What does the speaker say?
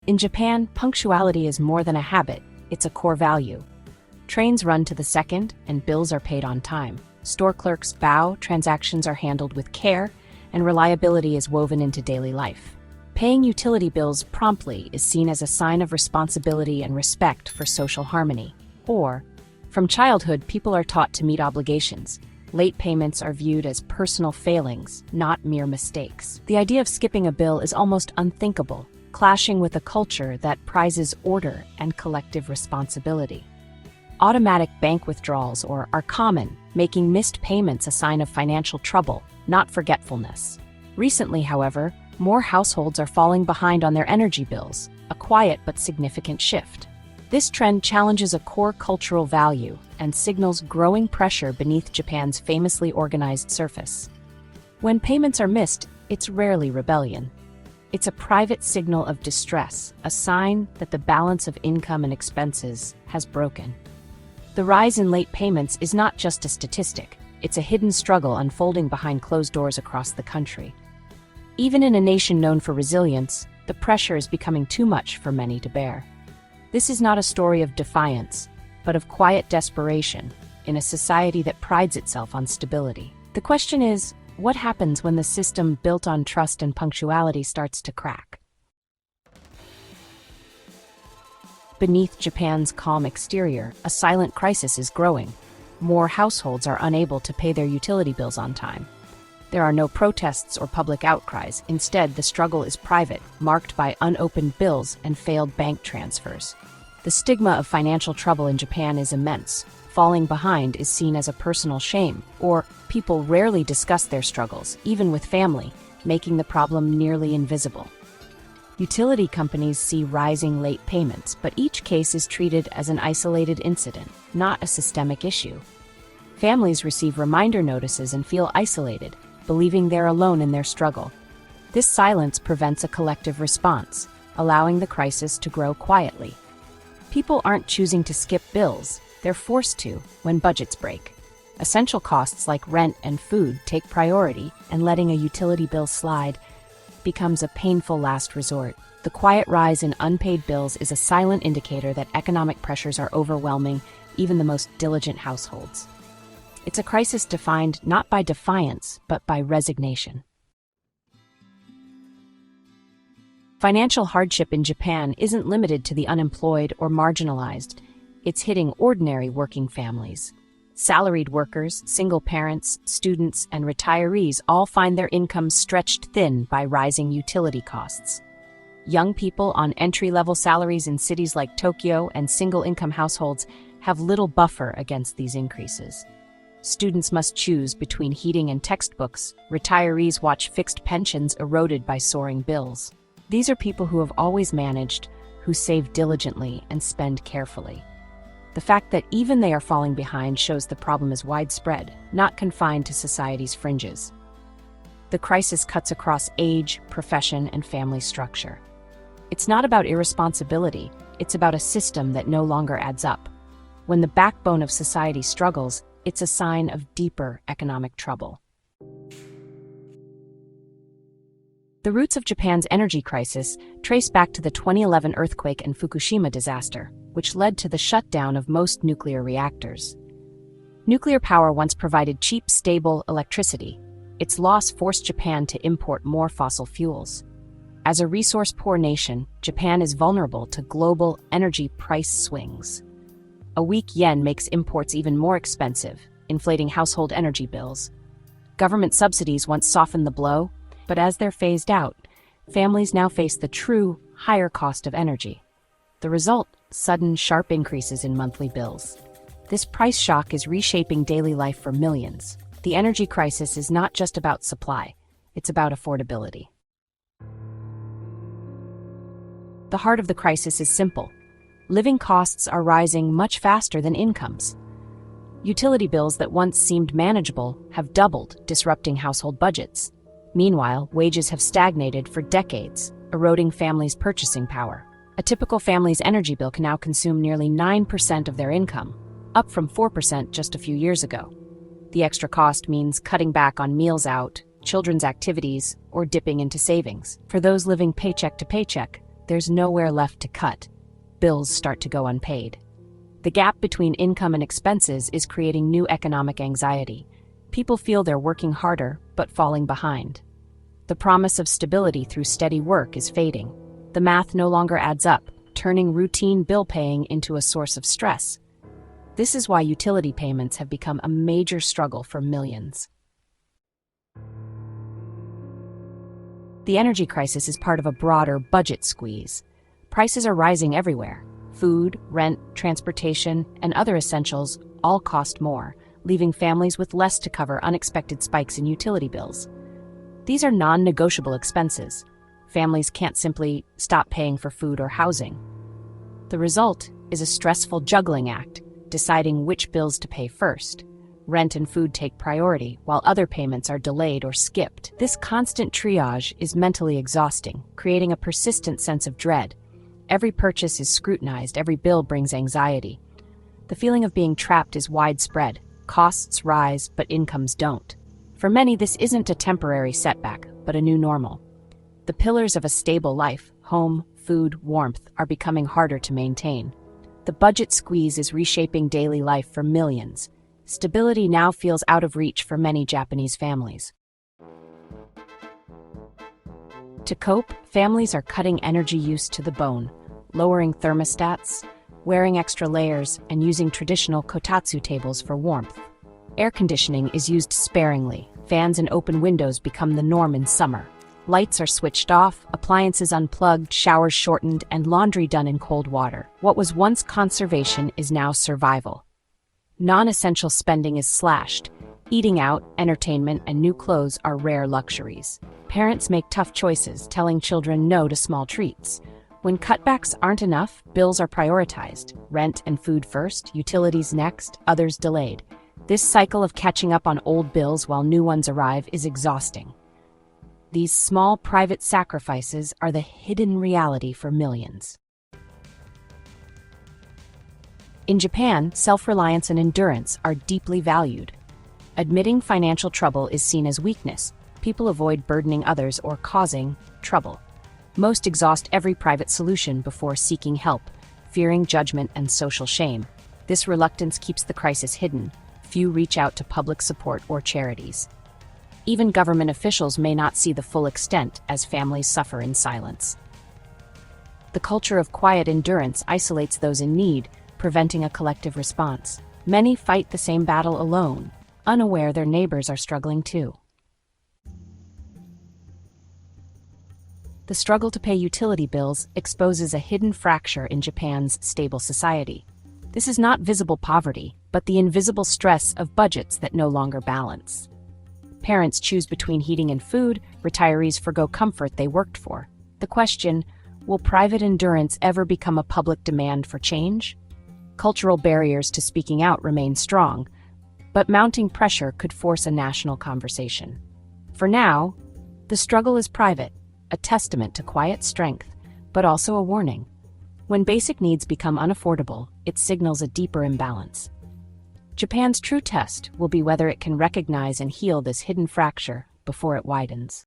In Japan, punctuality is more than a habit, it's a core value. Trains run to the second, and bills are paid on time. Store clerks bow, transactions are handled with care, and reliability is woven into daily life. Paying utility bills promptly is seen as a sign of responsibility and respect for social harmony. Or, from childhood, people are taught to meet obligations. Late payments are viewed as personal failings, not mere mistakes. The idea of skipping a bill is almost unthinkable, clashing with a culture that prizes order and collective responsibility. Automatic bank withdrawals are common, making missed payments a sign of financial trouble, not forgetfulness. Recently, however, more households are falling behind on their energy bills, a quiet but significant shift. This trend challenges a core cultural value and signals growing pressure beneath Japan's famously organized surface. When payments are missed, it's rarely rebellion. It's a private signal of distress, a sign that the balance of income and expenses has broken. The rise in late payments is not just a statistic, it's a hidden struggle unfolding behind closed doors across the country. Even in a nation known for resilience, the pressure is becoming too much for many to bear. This is not a story of defiance, but of quiet desperation in a society that prides itself on stability. The question is, what happens when the system built on trust and punctuality starts to crack? Beneath Japan's calm exterior, a silent crisis is growing. More households are unable to pay their utility bills on time. There are no protests or public outcries. Instead, the struggle is private, marked by unopened bills and failed bank transfers. The stigma of financial trouble in Japan is immense. Falling behind is seen as a personal shame, or people rarely discuss their struggles, even with family, making the problem nearly invisible. Utility companies see rising late payments, but each case is treated as an isolated incident, not a systemic issue. Families receive reminder notices and feel isolated, believing they're alone in their struggle. This silence prevents a collective response, allowing the crisis to grow quietly. People aren't choosing to skip bills, they're forced to when budgets break. Essential costs like rent and food take priority, and letting a utility bill slide becomes a painful last resort. The quiet rise in unpaid bills is a silent indicator that economic pressures are overwhelming even the most diligent households. It's a crisis defined not by defiance, but by resignation. Financial hardship in Japan isn't limited to the unemployed or marginalized. It's hitting ordinary working families. Salaried workers, single parents, students, and retirees all find their incomes stretched thin by rising utility costs. Young people on entry-level salaries in cities like Tokyo and single-income households have little buffer against these increases. Students must choose between heating and textbooks. Retirees watch fixed pensions eroded by soaring bills. These are people who have always managed, who save diligently and spend carefully. The fact that even they are falling behind shows the problem is widespread, not confined to society's fringes. The crisis cuts across age, profession, and family structure. It's not about irresponsibility, it's about a system that no longer adds up. When the backbone of society struggles, it's a sign of deeper economic trouble. The roots of Japan's energy crisis trace back to the 2011 earthquake and Fukushima disaster, which led to the shutdown of most nuclear reactors. Nuclear power once provided cheap, stable electricity. Its loss forced Japan to import more fossil fuels. As a resource-poor nation, Japan is vulnerable to global energy price swings. A weak yen makes imports even more expensive, inflating household energy bills. Government subsidies once softened the blow, but as they're phased out, families now face the true, higher cost of energy. The result: sudden, sharp increases in monthly bills. This price shock is reshaping daily life for millions. The energy crisis is not just about supply, it's about affordability. The heart of the crisis is simple. Living costs are rising much faster than incomes. Utility bills that once seemed manageable have doubled, disrupting household budgets. Meanwhile, wages have stagnated for decades, eroding families' purchasing power. A typical family's energy bill can now consume nearly 9% of their income, up from 4% just a few years ago. The extra cost means cutting back on meals out, children's activities, or dipping into savings. For those living paycheck to paycheck, there's nowhere left to cut. Bills start to go unpaid. The gap between income and expenses is creating new economic anxiety. People feel they're working harder, but falling behind. The promise of stability through steady work is fading. The math no longer adds up, turning routine bill paying into a source of stress. This is why utility payments have become a major struggle for millions. The energy crisis is part of a broader budget squeeze. Prices are rising everywhere. Food, rent, transportation, and other essentials all cost more, leaving families with less to cover unexpected spikes in utility bills. These are non-negotiable expenses. Families can't simply stop paying for food or housing. The result is a stressful juggling act, deciding which bills to pay first. Rent and food take priority, while other payments are delayed or skipped. This constant triage is mentally exhausting, creating a persistent sense of dread. Every purchase is scrutinized, every bill brings anxiety. The feeling of being trapped is widespread. Costs rise, but incomes don't. For many, this isn't a temporary setback, but a new normal. The pillars of a stable life, home, food, warmth, are becoming harder to maintain. The budget squeeze is reshaping daily life for millions. Stability now feels out of reach for many Japanese families. To cope, families are cutting energy use to the bone, lowering thermostats, wearing extra layers, and using traditional kotatsu tables for warmth. Air conditioning is used sparingly. Fans and open windows become the norm in summer. Lights are switched off, appliances unplugged, showers shortened, and laundry done in cold water. What was once conservation is now survival. Non-essential spending is slashed. Eating out, entertainment, and new clothes are rare luxuries. Parents make tough choices, telling children no to small treats. When cutbacks aren't enough, bills are prioritized. Rent and food first, utilities next, others delayed. This cycle of catching up on old bills while new ones arrive is exhausting. These small private sacrifices are the hidden reality for millions. In Japan, self-reliance and endurance are deeply valued. Admitting financial trouble is seen as weakness. People avoid burdening others or causing trouble. Most exhaust every private solution before seeking help, fearing judgment and social shame. This reluctance keeps the crisis hidden. Few reach out to public support or charities. Even government officials may not see the full extent as families suffer in silence. The culture of quiet endurance isolates those in need, preventing a collective response. Many fight the same battle alone, unaware their neighbors are struggling too. The struggle to pay utility bills exposes a hidden fracture in Japan's stable society. This is not visible poverty, but the invisible stress of budgets that no longer balance. Parents choose between heating and food, retirees forgo comfort they worked for. The question, will private endurance ever become a public demand for change? Cultural barriers to speaking out remain strong, but mounting pressure could force a national conversation. For now, the struggle is private, a testament to quiet strength, but also a warning. When basic needs become unaffordable, it signals a deeper imbalance. Japan's true test will be whether it can recognize and heal this hidden fracture before it widens.